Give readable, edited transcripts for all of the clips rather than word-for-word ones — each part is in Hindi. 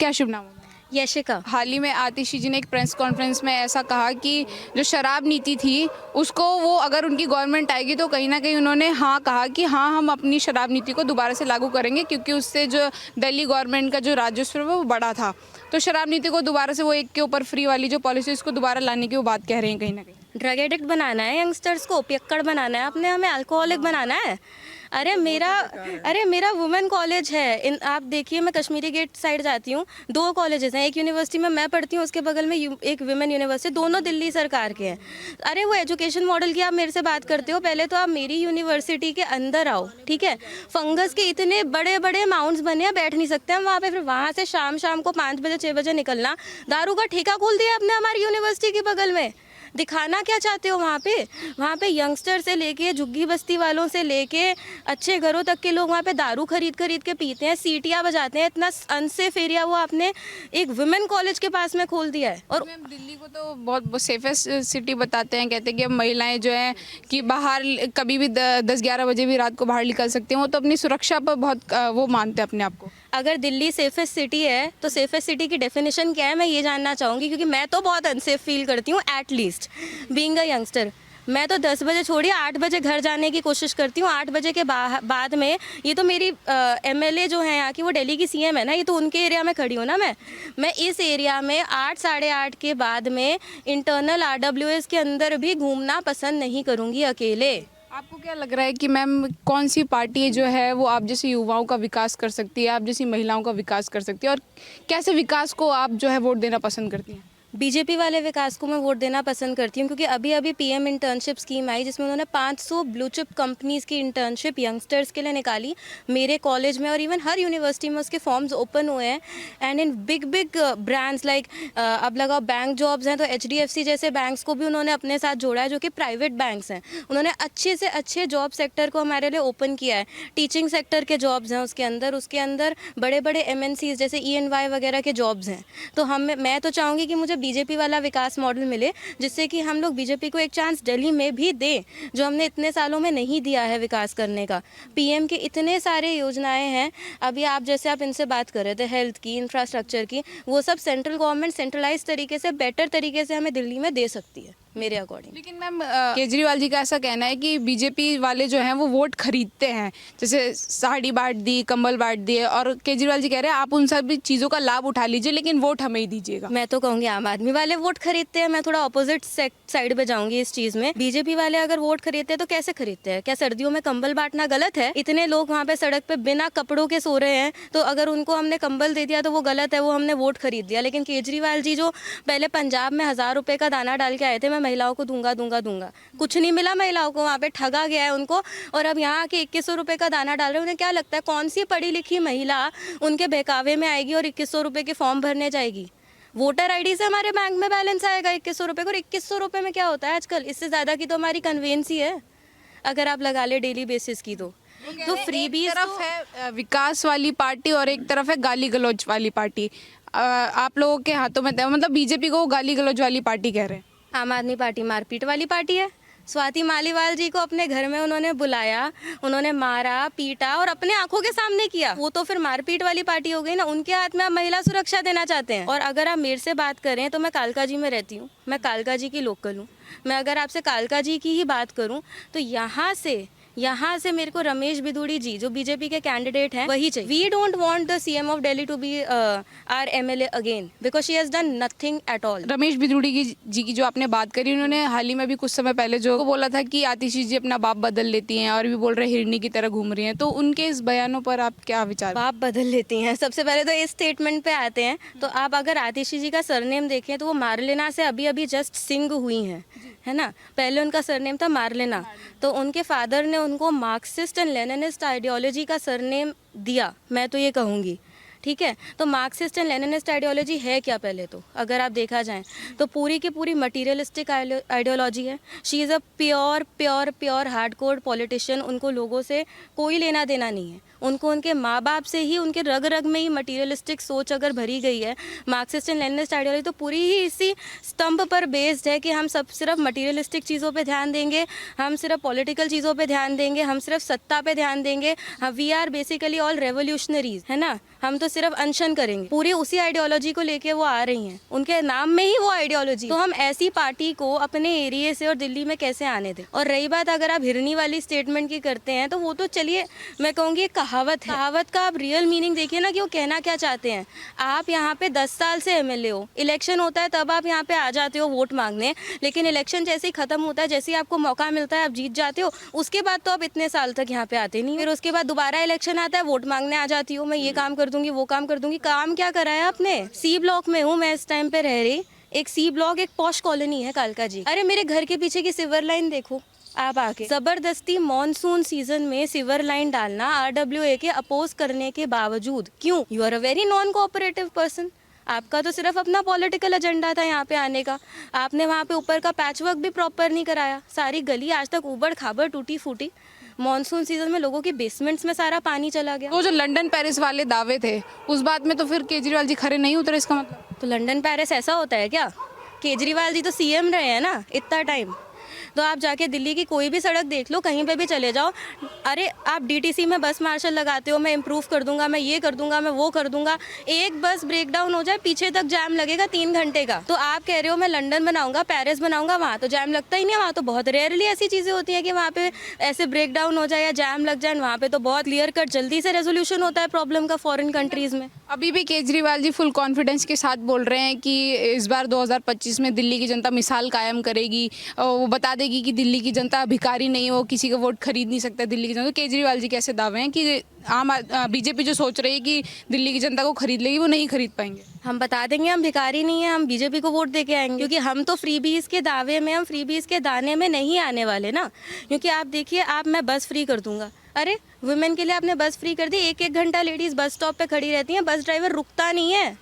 क्या शुभ नाम है? यशिका। हाल ही में आतिशी जी ने एक प्रेस कॉन्फ्रेंस में ऐसा कहा कि जो शराब नीति थी उसको वो अगर उनकी गवर्नमेंट आएगी तो कहीं ना कहीं उन्होंने हाँ कहा कि हाँ हम अपनी शराब नीति को दोबारा से लागू करेंगे, क्योंकि उससे जो दिल्ली गवर्नमेंट का जो राजस्व है वो बढ़ा था। तो शराब नीति को दोबारा से वो एक के ऊपर फ्री वाली जो पॉलिसी उसको दोबारा लाने की वो बात कह रहे हैं कहीं ना कहीं। ड्रग एडिक्ट बनाना है यंगस्टर्स को, पियक्कड़ बनाना है, अपने हमें अल्कोहलिक बनाना है। अरे मेरा वुमेन कॉलेज है। आप देखिए, मैं कश्मीरी गेट साइड जाती हूँ, 2 कॉलेजेस हैं। एक यूनिवर्सिटी में मैं पढ़ती हूँ, उसके बगल में एक वुमेन यूनिवर्सिटी, दोनों दिल्ली सरकार के हैं। अरे वो एजुकेशन मॉडल की आप मेरे से बात करते हो, पहले तो आप मेरी यूनिवर्सिटी के अंदर आओ, ठीक है। फंगस के इतने बड़े बड़े माउंट्स बने हैं, बैठ नहीं सकते हम वहाँ पे। फिर वहाँ से शाम को 5 बजे 6 बजे निकलना। दारू का ठेका खोल दिया आपने हमारी यूनिवर्सिटी के बगल में। दिखाना क्या चाहते हो वहाँ पे यंगस्टर से लेके झुग्गी बस्ती वालों से लेके अच्छे घरों तक के लोग वहाँ पे दारू खरीद के पीते हैं, सीटियाँ बजाते हैं। इतना अनसेफ एरिया वो आपने एक वुमेन कॉलेज के पास में खोल दिया है। और मैम दिल्ली को तो बहुत सेफेस्ट सिटी बताते हैं, कहते हैं कि अब महिलाएं जो हैं कि बाहर कभी भी 10-11 बजे भी रात को बाहर निकल सकती हैं। वो तो अपनी सुरक्षा पर बहुत वो मानते हैं अपने आप को। अगर दिल्ली सेफेस्ट सिटी है तो सेफेस्ट सिटी की डेफिनेशन क्या है, मैं ये जानना चाहूँगी, क्योंकि मैं तो बहुत अनसेफ फील करती हूँ। एटलीस्ट बीइंग अ यंगस्टर मैं तो 10 बजे छोड़िए 8 बजे घर जाने की कोशिश करती हूँ। 8 बजे के बाद में, ये तो मेरी एमएलए जो है यहाँ की, वो दिल्ली की सीएम है ना, ये तो उनके एरिया में खड़ी हूँ ना मैं इस एरिया में 8 साढ़े 8 के बाद में इंटरनल आरडब्ल्यूएस के अंदर भी घूमना पसंद नहीं करूँगी अकेले। आपको क्या लग रहा है कि मैम कौन सी पार्टी जो है वो आप जैसे युवाओं का विकास कर सकती है, आप जैसी महिलाओं का विकास कर सकती है, और कैसे विकास को आप जो है वोट देना पसंद करती हैं? बीजेपी वाले विकास को मैं वोट देना पसंद करती हूँ, क्योंकि अभी पीएम इंटर्नशिप स्कीम आई, जिसमें उन्होंने 500 ब्लू चिप कंपनीज़ की इंटर्नशिप यंगस्टर्स के लिए निकाली मेरे कॉलेज में, और इवन हर यूनिवर्सिटी में उसके फॉर्म्स ओपन हुए हैं। And in big brands like, अब लगाओ बैंक जॉब्स हैं तो एचडीएफसी जैसे बैंक्स को भी उन्होंने अपने साथ जोड़ा है, जो कि प्राइवेट बैंक्स हैं। उन्होंने अच्छे से अच्छे जॉब सेक्टर को हमारे लिए ओपन किया है। टीचिंग सेक्टर के जॉब्स हैं उसके अंदर बड़े बड़े एमएनसीज जैसे ईएनवाई वगैरह के जॉब्स हैं। तो मैं तो चाहूँगी कि मुझे बीजेपी वाला विकास मॉडल मिले, जिससे कि हम लोग बीजेपी को एक चांस दिल्ली में भी दें, जो हमने इतने सालों में नहीं दिया है विकास करने का। पीएम के इतने सारे योजनाएं हैं। अभी आप इनसे बात कर रहे थे हेल्थ की, इंफ्रास्ट्रक्चर की, वो सब सेंट्रल गवर्नमेंट सेंट्रलाइज तरीके से, बेटर तरीके से हमें दिल्ली में दे सकती है मेरे अकॉर्डिंग। लेकिन मैम केजरीवाल जी का ऐसा कहना है कि बीजेपी वाले जो हैं वो वोट खरीदते हैं, जैसे साड़ी बांट दी, कंबल बांट दिए, और केजरीवाल जी कह रहे हैं आप उन सभी चीज़ों का लाभ उठा लीजिए लेकिन वोट हमें ही दीजिएगा। मैं तो कहूँगी आम आदमी वाले वोट खरीदते हैं। मैं थोड़ा अपोजिट साइड पे जाऊंगी इस चीज़ में। बीजेपी वाले अगर वोट खरीदते हैं तो कैसे खरीदते हैं? क्या सर्दियों में कंबल बांटना गलत है? इतने लोग वहाँ पे सड़क पे बिना कपड़ों के सो रहे हैं, तो अगर उनको हमने कंबल दे दिया तो वो गलत है, वो हमने वोट खरीद दिया। लेकिन केजरीवाल जी जो पहले पंजाब में 1000 रुपये का दाना डाल के आए थे, मैं महिलाओं को दूंगा, कुछ नहीं मिला महिलाओं को, वहाँ पे ठगा गया है उनको। और अब यहाँ के 2100 रुपये का दाना डाल रहे हैं। उन्हें क्या लगता है कौन सी पढ़ी लिखी महिला उनके बहकावे में आएगी और 2100 रुपये के फॉर्म भरने जाएगी? वोटर आईडी से हमारे बैंक में बैलेंस आएगा 2100 रुपये को। और 2100 रुपये में क्या होता है आजकल? इससे ज़्यादा की तो हमारी कन्वेंस ही है, अगर आप लगा ले डेली बेसिस की। तो फ्री भी तरफ है विकास वाली पार्टी और एक तरफ है गाली गलौज वाली पार्टी। आप लोगों के हाथों में मतलब बीजेपी को गाली गलौज वाली पार्टी कह रहे हैं। आम आदमी पार्टी मारपीट वाली पार्टी है। स्वाति मालीवाल जी को अपने घर में उन्होंने बुलाया, उन्होंने मारा पीटा और अपने आंखों के सामने किया। वो तो फिर मारपीट वाली पार्टी हो गई ना। उनके हाथ में आप महिला सुरक्षा देना चाहते हैं। और अगर आप मेरे से बात करें तो मैं कालका जी में रहती हूँ, मैं कालका जी की लोकल हूँ। मैं अगर आपसे कालका जी की ही बात करूँ तो यहाँ से मेरे को रमेश बिधूड़ी जी जो बीजेपी के कैंडिडेट हैं वही चाहिए। We don't want the CM of Delhi to be our MLA again, because she has done nothing at all. Ramesh Bidhuri ji की जो आपने बात करी, उन्होंने हाल ही में भी कुछ समय पहले जो बोला था कि आतिशी जी अपना बाप बदल लेती हैं, और भी बोल रहे हिरनी की तरह घूम रही हैं। तो उनके इस बयानों पर आप क्या विचार? बाप बदल लेती हैं, सबसे पहले तो इस स्टेटमेंट पे आते हैं। तो आप अगर आतिशी जी का सरनेम देखें तो वो मारलेना से अभी जस्ट सिंग हुई हैं, है ना। पहले उनका सरनेम था मारलेना, तो उनके फादर ने उनको मार्क्सिस्ट एंड लेनिनिस्ट आइडियोलॉजी का सरनेम दिया, मैं तो ये कहूँगी। ठीक है, तो मार्क्सिस्ट एंड लेनिनिस्ट आइडियोलॉजी है क्या? पहले तो अगर आप देखा जाए तो पूरी की पूरी मटीरियलिस्टिक आइडियोलॉजी है। She is a pure hardcore politician. उनको लोगों से कोई लेना देना नहीं है। उनको उनके माँ बाप से ही, उनके रग रग में ही मटीरियलिस्टिक सोच अगर भरी गई है, मार्क्सिस्ट एंड लेनिनिस्ट आइडियोलॉजी, तो पूरी ही इसी स्तंभ पर बेस्ड है कि हम सब सिर्फ मटीरियलिस्टिक चीज़ों पे ध्यान देंगे, हम सिर्फ पॉलिटिकल चीज़ों पे ध्यान देंगे, हम सिर्फ सत्ता पे ध्यान देंगे। We are basically all revolutionaries, है ना, हम तो सिर्फ अनशन करेंगे। पूरी उसी आइडियोलॉजी को लेके वो आ रही हैं, उनके नाम में ही वो आइडियोलॉजी। तो हम ऐसी पार्टी को अपने एरिया से और दिल्ली में कैसे आने दें? और रही बात अगर आप हिरनी वाली स्टेटमेंट की करते हैं, तो वो तो चलिए मैं कहूँगी कहावत है। कहावत का आप रियल मीनिंग देखिए ना कि वो कहना क्या चाहते हैं। आप यहाँ पे 10 साल से एमएलए हो, इलेक्शन होता है तब आप यहाँ पे आ जाते हो वोट मांगने, लेकिन इलेक्शन जैसे ही खत्म होता है, जैसे ही आपको मौका मिलता है, आप जीत जाते हो, उसके बाद तो आप इतने साल तक यहाँ पे आते नहीं। फिर उसके बाद दोबारा इलेक्शन आता है, वोट मांगने आ जाती हो, मैं ये काम कर दूंगी, वो काम कर दूंगी। काम क्या करा है आपने? सी ब्लॉक में हूँ मैं इस टाइम पे रह रही, एक सी ब्लॉक, एक पॉश कॉलोनी है कालका जी। अरे मेरे घर के पीछे की सिवर लाइन देखो आप आके, जबरदस्ती मॉनसून सीजन में सिवर लाइन डालना आरडब्ल्यूए के अपोज करने के बावजूद। क्यों? You are a very non cooperative person. आपका तो सिर्फ अपना पॉलिटिकल एजेंडा था यहाँ पे आने का। आपने वहाँ पे ऊपर का पैच वर्क भी प्रॉपर नहीं कराया। सारी गली आज तक उबड़ खाबड़ टूटी फूटी। मॉनसून सीजन में लोगों के बेसमेंट्स में सारा पानी चला गया। वो जो लंदन पेरिस वाले दावे थे, उस बात में तो फिर केजरीवाल जी खरे नहीं उतरे, इसका मतलब? तो लंदन पेरिस ऐसा होता है क्या? केजरीवाल जी तो सीएम रहे हैं ना इतना टाइम। तो आप जाके दिल्ली की कोई भी सड़क देख लो, कहीं पे भी चले जाओ, अरे आप डीटीसी में बस मार्शल लगाते हो, मैं इम्प्रूव कर दूंगा, मैं ये कर दूंगा, मैं वो कर दूंगा। एक बस ब्रेक डाउन हो जाए, पीछे तक जैम लगेगा 3 घंटे का। तो आप कह रहे हो मैं लंदन बनाऊंगा, पेरिस बनाऊंगा, वहाँ तो जैम लगता ही नहीं है। वहाँ तो बहुत रेयरली ऐसी चीज़ें होती हैं कि वहाँ पे ऐसे ब्रेक डाउन हो जाए या जैम लग जाए। वहाँ पे तो बहुत क्लियर कट जल्दी से रेजोल्यूशन होता है प्रॉब्लम का फॉरेन कंट्रीज़ में। अभी भी केजरीवाल जी फुल कॉन्फिडेंस के साथ बोल रहे हैं कि इस बार 2025 में दिल्ली की जनता मिसाल कायम करेगी, वो बता देगी कि दिल्ली की जनता भिखारी नहीं है, वो किसी का वोट खरीद नहीं सकता दिल्ली की जनता। तो केजरीवाल जी कैसे दावे हैं कि बीजेपी जो सोच रही है कि दिल्ली की जनता को खरीद लेगी, वो नहीं खरीद पाएंगे? हम बता देंगे हम भिखारी नहीं है, हम बीजेपी को वोट दे के आएंगे, क्योंकि हम तो फ्रीबीज के दावे में, हम फ्रीबीज के दाने में नहीं आने वाले ना। क्योंकि आप देखिए, मैं बस फ्री कर दूंगा, अरे वुमेन के लिए आपने बस फ्री कर दी, 1-1 घंटा लेडीज़ बस स्टॉप पे खड़ी रहती हैं, बस ड्राइवर रुकता नहीं है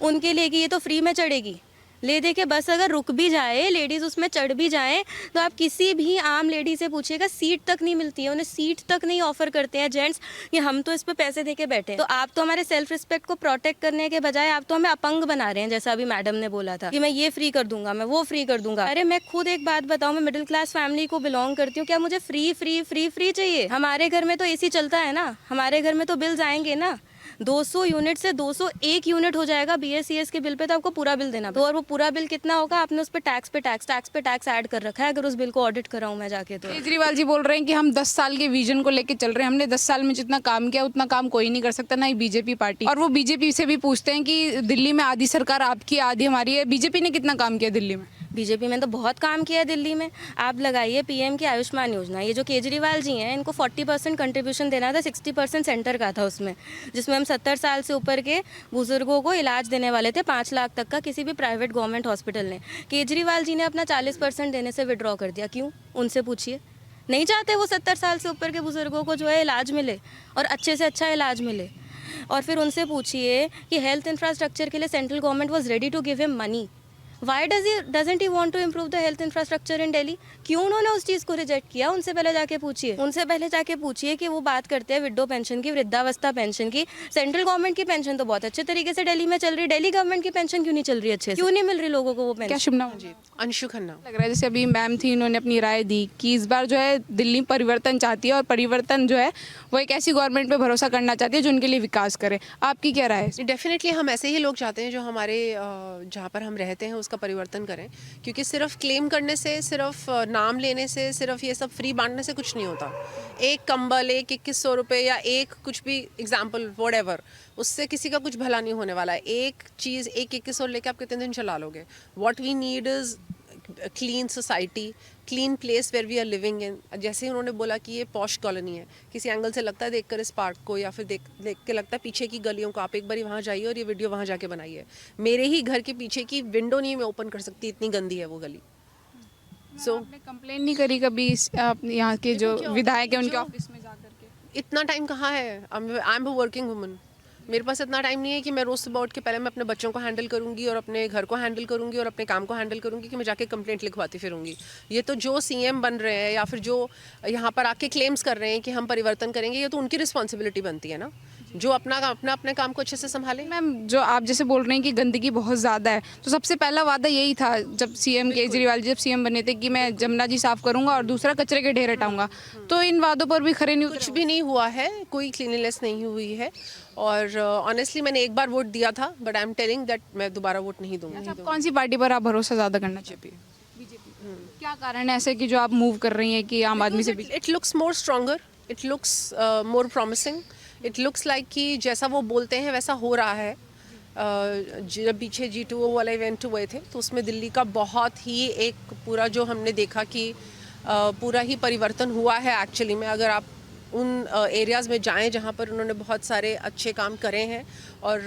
उनके लिए कि ये तो फ्री में चढ़ेगी। ले दे के बस अगर रुक भी जाए, लेडीज़ उसमें चढ़ भी जाएं, तो आप किसी भी आम लेडी से पूछिएगा, सीट तक नहीं मिलती है उन्हें, सीट तक नहीं ऑफर करते हैं जेंट्स कि हम तो इस पे पैसे दे के बैठे। तो आप तो हमारे सेल्फ रिस्पेक्ट को प्रोटेक्ट करने के बजाय आप तो हमें अपंग बना रहे हैं। जैसा अभी मैडम ने बोला था कि मैं ये फ्री कर दूंगा, मैं वो फ्री कर दूंगा। अरे मैं खुद एक बात बताऊँ, मैं मिडिल क्लास फैमिली को बिलोंग करती हूँ, क्या मुझे फ्री फ्री फ्री फ्री चाहिए? हमारे घर में तो एसी चलता है ना, हमारे घर में तो बिल्स आएंगे ना। 200 यूनिट से 201 यूनिट हो जाएगा BSCS के बिल पे, तो आपको पूरा बिल देना। तो और वो पूरा बिल कितना होगा? आपने उस पर टैक्स पे टैक्स ऐड कर रखा है, अगर उस बिल को ऑडिट कराऊं मैं जाके। तो केजरीवाल जी बोल रहे हैं कि हम 10 साल के विजन को लेके चल रहे हैं, हमने 10 साल में जितना काम किया उतना काम कोई नहीं कर सकता, ना ही बीजेपी पार्टी। और वो बीजेपी से भी पूछते हैं कि दिल्ली में आधी सरकार आपकी आधी हमारी है, बीजेपी ने कितना काम किया दिल्ली में? बीजेपी में तो बहुत काम किया है दिल्ली में। आप लगाइए PM की आयुष्मान योजना, ये जो केजरीवाल जी हैं, इनको 40% कंट्रीब्यूशन देना था, 60% सेंटर का था उसमें, जिसमें हम 70 साल से ऊपर के बुजुर्गों को इलाज देने वाले थे 5 लाख तक का, किसी भी प्राइवेट गवर्नमेंट हॉस्पिटल ने। केजरीवाल जी ने अपना 40% देने से विड्रॉ कर दिया। क्यों? उनसे पूछिए। नहीं चाहते वो 70 साल से ऊपर के बुजुर्गों को जो है इलाज मिले और अच्छे से अच्छा इलाज मिले। और फिर उनसे पूछिए कि हेल्थ इंफ्रास्ट्रक्चर के लिए central government was ready to give him money, why doesn't he want to improve the health infrastructure in Delhi? क्यों उन्होंने उस चीज़ को रिजेक्ट किया? उनसे पहले जाके पूछिए कि वो बात करते हैं विडो पेंशन की, वृद्धावस्था पेंशन की। सेंट्रल गवर्नमेंट की पेंशन तो बहुत अच्छे तरीके से दिल्ली में चल रही है, दिल्ली गवर्नमेंट की पेंशन क्यों नहीं चल रही अच्छे से? क्यों नहीं मिल रही लोगों को वो पेंशन? क्या शुभ नाम जी? अंशु खन्ना। लग रहा है जैसे अभी मैम थी, इन्होंने अपनी राय दी कि इस बार जो है दिल्ली परिवर्तन चाहती है, और परिवर्तन जो है वो एक ऐसी गवर्नमेंट पे भरोसा करना चाहती है जो उनके लिए विकास करे। आपकी क्या राय है? डेफिनेटली हम ऐसे ही लोग चाहते हैं जो हमारे जहाँ पर हम रहते हैं उसका परिवर्तन करें, क्योंकि सिर्फ क्लेम करने से, सिर्फ नाम लेने से, सिर्फ ये सब फ्री बांटने से कुछ नहीं होता। एक कंबल, एक 2100 रुपये या एक कुछ भी एग्जाम्पल व्हाटएवर, उससे किसी का कुछ भला नहीं होने वाला है। एक चीज़, एक 2100 लेके आप कितने दिन चला लोगे? What we need is clean society, clean place where we are living in. जैसे ही उन्होंने बोला कि ये पॉश कॉलोनी है, किसी एंगल से लगता है देखकर इस पार्क को, या फिर देख के लगता है पीछे की गलियों को, आप एक बार वहाँ जाइए और ये वीडियो वहाँ जाके बनाइए। मेरे ही घर के पीछे की विंडो नहीं मैं ओपन कर सकती, इतनी गंदी है वो गली। आपने कंप्लेन नहीं करी कभी यहाँ के जो विधायक है उनके ऑफिस में जाकर के? इतना टाइम कहाँ है? I am a working woman, मेरे पास इतना टाइम नहीं है कि मैं रोज़ सुबह उठ के पहले मैं अपने बच्चों को हैंडल करूंगी और अपने घर को हैंडल करूंगी और अपने काम को हैंडल करूंगी कि मैं जाके कंप्लेंट लिखवाती फिरूंगी। ये तो जो सीएम बन रहे हैं या फिर जो यहाँ पर आके क्लेम्स कर रहे हैं कि हम परिवर्तन करेंगे, ये तो उनकी रिस्पॉन्सिबिलिटी बनती है ना, जो अपने काम को अच्छे से संभालें। मैम जो आप जैसे बोल रहे हैं कि गंदगी बहुत ज़्यादा है, तो सबसे पहला वादा यही था जब सीएम केजरीवाल जी जब सीएम बने थे कि मैं जमुना जी साफ करूंगा और दूसरा कचरे के ढेर हटाऊंगा, तो इन वादों पर भी खरे नहीं उतरे। कुछ भी नहीं हुआ है, कोई क्लीनलीनेस नहीं हुई है। और ऑनेस्टली मैंने एक बार वोट दिया था, but I am telling that मैं दोबारा वोट नहीं दूंगी। आप कौन सी पार्टी पर आप भरोसा ज़्यादा करना चाहते हैं? क्या कारण है ऐसे कि जो आप मूव कर रही हैं कि आम आदमी से भी? It looks more stronger, it looks more promising, it looks like कि जैसा वो बोलते हैं वैसा हो रहा है। जब पीछे G2 वाला इवेंट हुए थे तो उसमें दिल्ली का बहुत ही एक पूरा जो हमने देखा कि पूरा ही परिवर्तन हुआ है एक्चुअली में। अगर आप उन एरियाज़ में जाएं जहां पर उन्होंने बहुत सारे अच्छे काम करे हैं और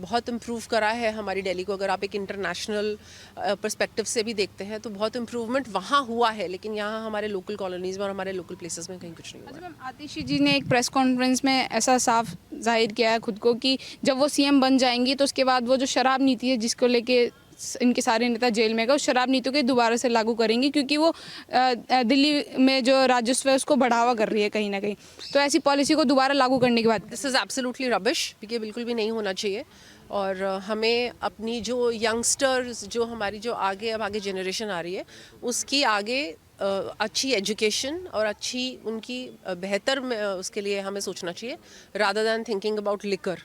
बहुत इम्प्रूव करा है हमारी दिल्ली को, अगर आप एक इंटरनेशनल पर्सपेक्टिव से भी देखते हैं तो बहुत इम्प्रूवमेंट वहाँ हुआ है, लेकिन यहाँ हमारे लोकल कॉलोनीज़ में और हमारे लोकल प्लेसेस में कहीं कुछ नहीं हुआ। अच्छा मैम, आतिशी जी ने एक प्रेस कॉन्फ्रेंस में ऐसा साफ जाहिर किया है खुद को कि जब वो सीएम बन जाएंगी तो उसके बाद वो जो शराब नीति है जिसको लेके इनके सारे नेता जेल में गए, उस शराब नीति को दोबारा से लागू करेंगी क्योंकि वो दिल्ली में जो राजस्व है उसको बढ़ावा कर रही है कहीं ना कहीं, तो ऐसी पॉलिसी को दोबारा लागू करने की बात। दिस इज़ एब्सोल्युटली रबिश, ये बिल्कुल भी नहीं होना चाहिए। और हमें अपनी जो यंगस्टर्स जो हमारी जो आगे जनरेशन आ रही है उसकी आगे अच्छी एजुकेशन और अच्छी उनकी बेहतर उसके लिए हमें सोचना चाहिए rather than thinking about liquor.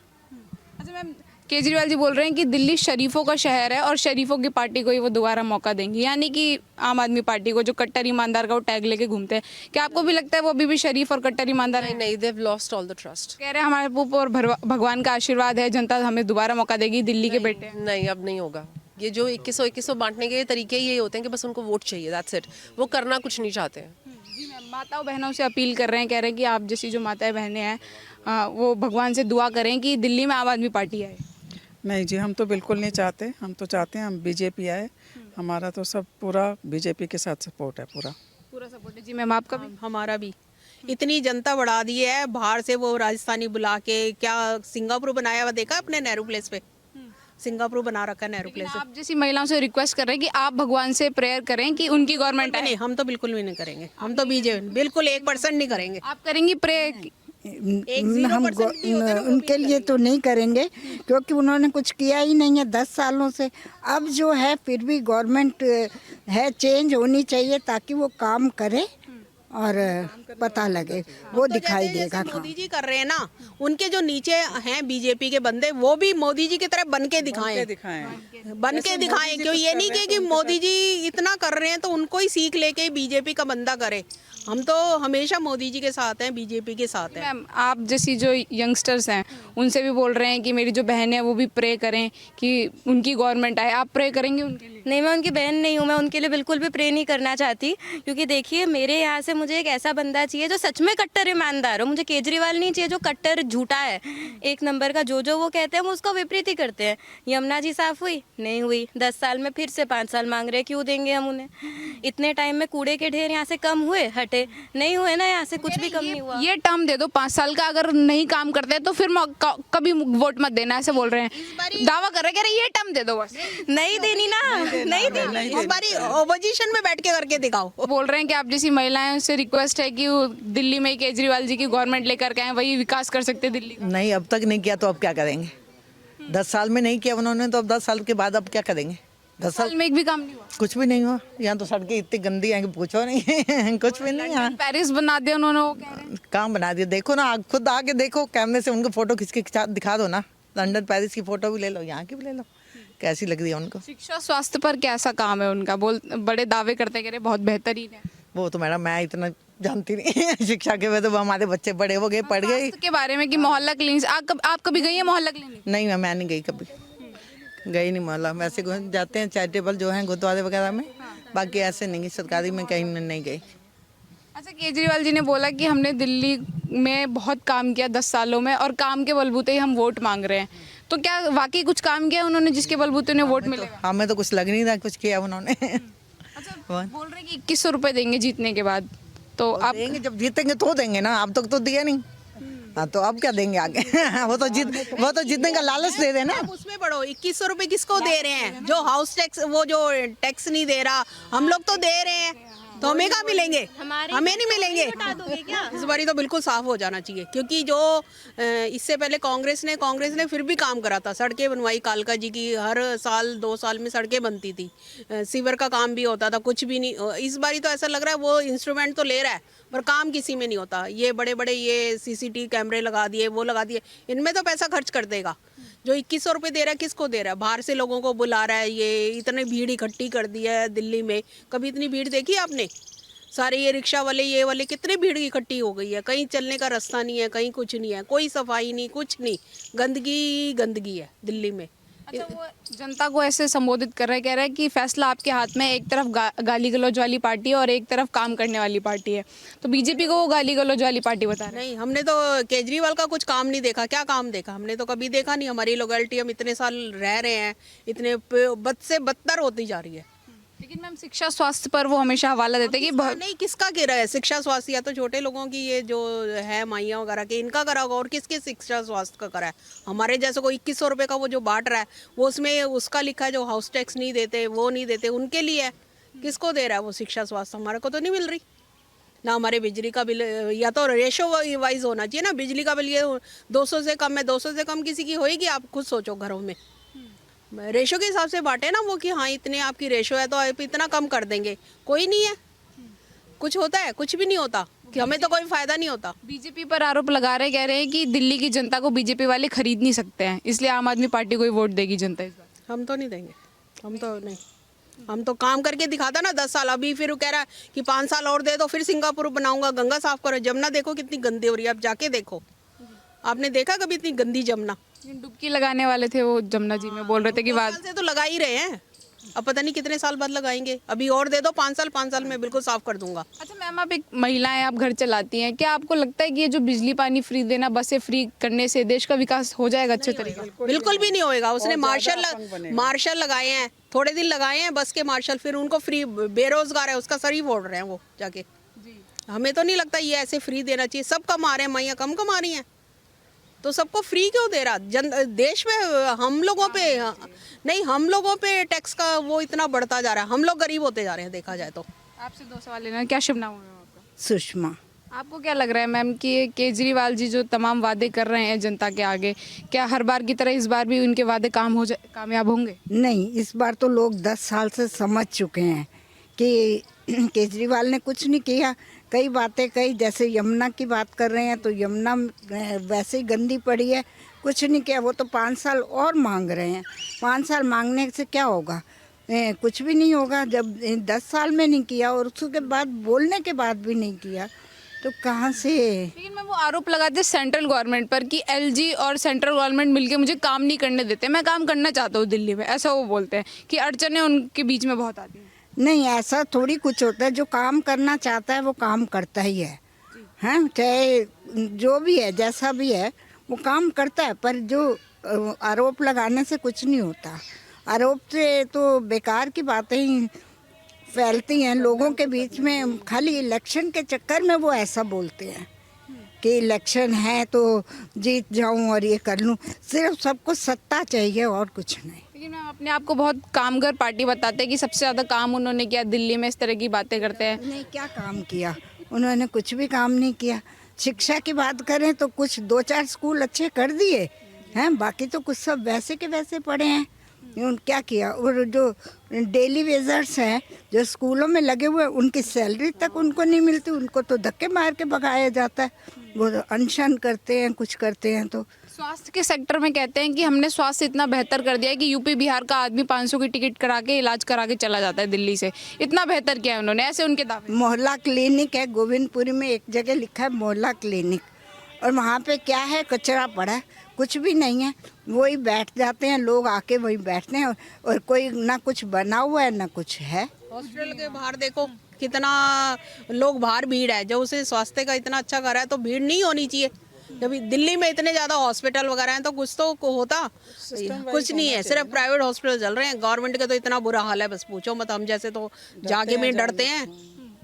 अच्छा मैम, केजरीवाल जी बोल रहे हैं कि दिल्ली शरीफों का शहर है और शरीफों की पार्टी को ही वो दोबारा मौका देंगी, यानी कि आम आदमी पार्टी को जो कट्टर ईमानदार का वो टैग लेके घूमते हैं। क्या आपको भी लगता है वो अभी भी शरीफ और कट्टर ईमानदार है? नहीं, they have lost all the trust. कह रहे हैं हमारे ऊपर भगवान का आशीर्वाद है, जनता हमें दोबारा मौका देगी, दिल्ली के बेटे हैं। नहीं, अब नहीं होगा। ये जो 2100 बांटने के तरीके ही होते हैं कि बस उनको वोट चाहिए, दैट्स इट। वो करना कुछ नहीं चाहते हैं। जी मैम, माताओं बहनों से अपील कर रहे हैं, कह रहे हैं कि आप जैसी जो माताएं बहनें हैं वो भगवान से दुआ करें कि दिल्ली में आम आदमी पार्टी आए। नहीं जी, हम तो बिल्कुल नहीं चाहते। हम तो चाहते हैं हम बीजेपी आए। हमारा तो सब पूरा बीजेपी के साथ सपोर्ट है, पूरा सपोर्ट है। जी मैम, आपका भी? हमारा भी। इतनी जनता बढ़ा दी है, बाहर से वो राजस्थानी बुला के क्या सिंगापुर बनाया हुआ देखा अपने नेहरू प्लेस पे? सिंगापुर बना रखा है नेहरू प्लेस पे। आप जैसी महिलाओं से रिक्वेस्ट कर रहे हैं कि आप भगवान से प्रेयर करें कि उनकी गवर्नमेंट आए। नहीं, हम तो बिल्कुल भी नहीं करेंगे। हम तो बीजेपी बिल्कुल 1% नहीं करेंगे। आप करेंगी प्रेयर? हम उनके लिए तो नहीं करेंगे क्योंकि उन्होंने कुछ किया ही नहीं है 10 सालों से। अब जो है फिर भी गवर्नमेंट है, चेंज होनी चाहिए ताकि वो काम करे और पता लगे, वो तो दिखाई जैसे देगा। मोदी जी कर रहे हैं ना, उनके जो नीचे हैं बीजेपी के बंदे वो भी मोदी जी की तरह बन के दिखाएं। क्यों ये नहीं कि मोदी जी इतना कर रहे हैं तो उनको ही सीख लेके बीजेपी का बंदा करे। हम तो हमेशा मोदी जी के साथ हैं, बीजेपी के साथ हैं। मैम, आप जैसी जो यंगस्टर्स हैं उनसे भी बोल रहे हैं कि मेरी जो बहन है वो भी प्रे करें कि उनकी गवर्नमेंट आए, आप प्रे करेंगे उनके लिए? नहीं, मैं उनकी बहन नहीं हूँ, मैं उनके लिए बिल्कुल भी प्रे नहीं करना चाहती क्योंकि देखिए मेरे यहाँ से मुझे एक ऐसा बंदा चाहिए जो सच में कट्टर ईमानदार हो। मुझे केजरीवाल नहीं चाहिए जो कट्टर झूठा है, एक नंबर का। जो वो कहते हैं वो उसका विपरीत ही करते हैं। यमुना जी साफ हुई? नहीं हुई। 10 साल में फिर से 5 साल मांग रहे, क्यों देंगे हम उन्हें? इतने टाइम में कूड़े के ढेर यहाँ से कम हुए? हटे नहीं हुए ना, यहाँ से कुछ भी कम नहीं हुआ। ये टर्म दे दो 5 साल का, अगर नहीं काम करते तो फिर कभी वोट मत देना, ऐसे बोल रहे हैं। दावा कर रहे ये टर्म दे दो बस। नहीं देनी ना, नहीं देनी। इस बारी ओपोजिशन में बैठ के करके दिखाओ। बोल रहे हैं कि आप जैसी महिलाएं उनसे रिक्वेस्ट है कि वो दिल्ली में केजरीवाल जी की गवर्नमेंट लेकर के आए, वही विकास कर सकते दिल्ली का। नहीं, अब तक नहीं किया तो अब क्या करेंगे? 10 साल में नहीं किया उन्होंने तो अब 10 साल के बाद अब क्या करेंगे? 10 साल में एक भी काम नहीं हुआ, कुछ भी नहीं हुआ। यहाँ तो सड़कें इतनी गंदी हैं कि पूछो नहीं। कुछ भी नहीं। यहाँ पेरिस बना दिया उन्होंने, वो कह रहे हैं। काम बना दिया। देखो ना, खुद आके देखो, कैमरे से उनको फोटो खींच के दिखा दो ना। लंदन पेरिस की फोटो भी ले लो, यहाँ की भी ले लो, कैसी लग रही है उनको। शिक्षा स्वास्थ्य पर कैसा काम है उनका? बड़े दावे करते कह रहे बहुत बेहतरीन है। वो तो मैडम मैं इतना जानती नहीं शिक्षा के में, तो हमारे बच्चे बड़े हो गए, पढ़ गए। के बारे में कि मोहल्ला क्लिनिक, आप कभी गई है मोहल्ला क्लिनिक? नहीं, मैं नहीं गई, कभी गई नहीं मोहल्ला। वैसे जाते हैं चैरिटेबल जो हैं गुरुद्वारे वगैरह में, बाकी ऐसे नहीं, सरकारी में कहीं नहीं गई। अच्छा, केजरीवाल जी ने बोला कि हमने दिल्ली में बहुत काम किया 10 सालों में और काम के बलबूते ही हम वोट मांग रहे हैं, तो क्या वाकई कुछ काम किया उन्होंने जिसके बलबूते उन्हें वोट मिलेगा? हमें तो कुछ लग नहीं रहा कुछ किया उन्होंने। अच्छा, बोल रहे हैं कि 2100 रुपये देंगे जीतने के बाद, तो आप देंगे, जब जीतेंगे तो देंगे ना, अब तक तो दिया नहीं। हाँ तो अब क्या देंगे आगे वो तो जीतने का लालच दे रहे ना। आप उसमें पढ़ो 2100 रुपए किसको दे रहे हैं? जो हाउस टैक्स, वो जो टैक्स नहीं दे रहा, हम लोग तो दे रहे हैं, तो हमें कहाँ मिलेंगे? हमें नहीं मिलेंगे। इस बारी तो बिल्कुल साफ हो जाना चाहिए, क्योंकि जो इससे पहले कांग्रेस ने फिर भी काम करा था, सड़कें बनवाई कालका जी की, हर साल 2 साल में सड़कें बनती थी, सीवर का काम भी होता था, कुछ भी नहीं। इस बारी तो ऐसा लग रहा है वो इंस्ट्रूमेंट तो ले रहा है पर काम किसी में नहीं होता। ये बड़े बड़े ये CCTV कैमरे लगा दिए, वो लगा दिए, इनमें तो पैसा खर्च कर देगा। जो 2100 रुपये दे रहा है किसको दे रहा है? बाहर से लोगों को बुला रहा है, ये इतनी भीड़ इकट्ठी कर दी है दिल्ली में। कभी इतनी भीड़ देखी आपने? सारे ये रिक्शा वाले, ये वाले, कितनी भीड़ इकट्ठी हो गई है, कहीं चलने का रास्ता नहीं है, कहीं कुछ नहीं है, कोई सफाई नहीं, कुछ नहीं, गंदगी है दिल्ली में। अच्छा, वो जनता को ऐसे संबोधित कर रहे हैं, कह रहे हैं कि फैसला आपके हाथ में है। एक तरफ गाली गलौज वाली पार्टी है और एक तरफ काम करने वाली पार्टी है, तो बीजेपी को वो गाली गलौज वाली पार्टी बता रहे हैं। नहीं, हमने तो केजरीवाल का कुछ काम नहीं देखा। क्या काम देखा? हमने तो कभी देखा नहीं। हमारी लॉयल्टी, हम इतने साल रह रहे हैं, इतने बद से बदतर होती जा रही है। लेकिन मैम शिक्षा स्वास्थ्य पर वो हमेशा हवाला देते हैं कि नहीं, किसका गिरा है शिक्षा स्वास्थ्य? या तो छोटे लोगों की, ये जो है माइयाँ वगैरह के, इनका करा होगा, और किसके शिक्षा स्वास्थ्य का करा है? हमारे जैसे को 2100 रुपये का वो जो बांट रहा है, वो उसमें उसका लिखा है जो हाउस टैक्स नहीं देते, वो नहीं देते, उनके लिए है। किसको दे रहा है वो शिक्षा स्वास्थ्य? हमारे को तो नहीं मिल रही ना। हमारे बिजली का बिल या तो रेशो वाइज होना चाहिए ना। बिजली का बिल ये 200 से कम है, 200 से कम किसी की होएगी? आप खुद सोचो घरों में रेशो के हिसाब से बांटे ना वो, कि हाँ इतने आपकी रेशो है तो आप इतना कम कर देंगे। कोई नहीं है, कुछ होता है? कुछ भी नहीं होता, कि हमें तो कोई फायदा नहीं होता। बीजेपी पर आरोप लगा रहे, कह रहे हैं कि दिल्ली की जनता को बीजेपी वाले खरीद नहीं सकते हैं, इसलिए आम आदमी पार्टी को ही वोट देगी जनता इस बार। हम तो नहीं देंगे, हम तो नहीं। हम तो काम करके दिखाता ना 10 साल। अभी फिर वो कह रहा है कि 5 साल और दे दो, फिर सिंगापुर बनाऊंगा, गंगा साफ करो। जमुना देखो कितनी गंदी हो रही है, आप जाके देखो। आपने देखा कभी इतनी गंदी जमुना? डुबकी लगाने वाले थे वो जमुना जी में, बोल रहे थे कि 2 साल से तो लगा ही रहे हैं, अब पता नहीं कितने साल बाद लगाएंगे। अभी और दे दो 5 साल, 5 साल में बिल्कुल साफ कर दूंगा। अच्छा मैम, आप एक महिला हैं, आप घर चलाती हैं, क्या आपको लगता है कि ये जो बिजली पानी फ्री देना, बसें फ्री करने से देश का विकास हो जाएगा अच्छे तरीके से? बिल्कुल भी नहीं होएगा। उसने मार्शल लगाए हैं, थोड़े दिन लगाए हैं बस के मार्शल, फिर उनको फ्री, बेरोजगार है उसका सर ही फोड़ रहे हैं वो जाके। हमें तो नहीं लगता ये ऐसे फ्री देना चाहिए। सब कमा रहे हैं, मैया कम कमा रही हैं, तो सबको फ्री क्यों दे रहा? देश में हम लोगों पे नहीं, हम लोगों पे टैक्स का वो इतना बढ़ता जा रहा है, हम लोग गरीब होते जा रहे हैं देखा जाए तो। आपसे 2 सवाल लेना है। क्या शुभ नाम है आपका? सुषमा। आपको क्या लग रहा है मैम कि ये केजरीवाल जी जो तमाम वादे कर रहे हैं जनता के आगे, क्या हर बार की तरह इस बार भी उनके वादे कामयाब होंगे? नहीं, इस बार तो लोग 10 साल से समझ चुके हैं कि केजरीवाल ने कुछ नहीं किया। कई बातें कही, जैसे यमुना की बात कर रहे हैं तो यमुना वैसे ही गंदी पड़ी है, कुछ नहीं किया। वो तो 5 साल और मांग रहे हैं। 5 साल मांगने से क्या होगा? कुछ भी नहीं होगा। जब 10 साल में नहीं किया और उसके बाद बोलने के बाद भी नहीं किया तो कहाँ से? लेकिन मैं वो आरोप लगाते सेंट्रल गवर्नमेंट पर कि LG और सेंट्रल गवर्नमेंट मिलके मुझे काम नहीं करने देते, मैं काम करना चाहता हूँ दिल्ली में, ऐसा वो बोलते हैं कि अड़चनें उनके बीच में बहुत आती हैं। नहीं, ऐसा थोड़ी कुछ होता है। जो काम करना चाहता है वो काम करता ही है, हैं? चाहे जो भी है, जैसा भी है, वो काम करता है। पर जो आरोप लगाने से कुछ नहीं होता। आरोप से तो बेकार की बातें ही फैलती हैं लोगों के बीच में। खाली इलेक्शन के चक्कर में वो ऐसा बोलते हैं कि इलेक्शन है तो जीत जाऊं और ये कर लूं। सिर्फ सबको सत्ता चाहिए और कुछ नहीं। लेकिन मैम अपने आप को बहुत कामगर पार्टी बताते हैं कि सबसे ज़्यादा काम उन्होंने किया दिल्ली में, इस तरह की बातें करते हैं। नहीं, क्या काम किया उन्होंने? कुछ भी काम नहीं किया। शिक्षा की बात करें तो कुछ 2-4 स्कूल अच्छे कर दिए हैं, बाकी तो कुछ सब वैसे के वैसे पड़े हैं। क्या किया? और जो डेली वेजर्स हैं जो स्कूलों में लगे हुए, उनकी सैलरी तक उनको नहीं मिलती, उनको तो धक्के मार के भगाया जाता है। वो अनशन करते हैं, कुछ करते हैं। तो स्वास्थ्य के सेक्टर में कहते हैं कि हमने स्वास्थ्य इतना बेहतर कर दिया है कि यूपी बिहार का आदमी 500 की टिकट करा के इलाज करा के चला जाता है दिल्ली से, इतना बेहतर किया है उन्होंने, ऐसे उनके दावे। मोहल्ला क्लिनिक है गोविंदपुरी में, एक जगह लिखा है मोहल्ला क्लिनिक, और वहाँ पे क्या है? कचरा पड़ा है, कुछ भी नहीं है। वही बैठ जाते हैं लोग, आके वही बैठते हैं, और कोई ना कुछ बना हुआ है ना कुछ है। हॉस्पिटल के बाहर देखो कितना लोग बाहर भीड़ है। जब उसे स्वास्थ्य का इतना अच्छा करा है तो भीड़ नहीं होनी चाहिए। जब दिल्ली में इतने ज़्यादा हॉस्पिटल वगैरह हैं तो कुछ तो होता, कुछ नहीं है। सिर्फ प्राइवेट हॉस्पिटल चल रहे हैं। गवर्नमेंट का तो इतना बुरा हाल है, बस पूछो मत। हम जैसे तो जाके भी डरते हैं।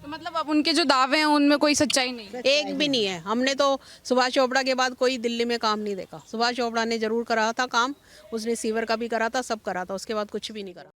तो मतलब अब उनके जो दावे हैं उनमें कोई सच्चाई नहीं। एक भी नहीं है। हमने तो सुभाष चोपड़ा के बाद कोई दिल्ली में काम नहीं देखा। सुभाष चोपड़ा ने जरूर करा था काम, उसने सीवर का भी करा था, सब करा था, उसके बाद कुछ भी नहीं करा।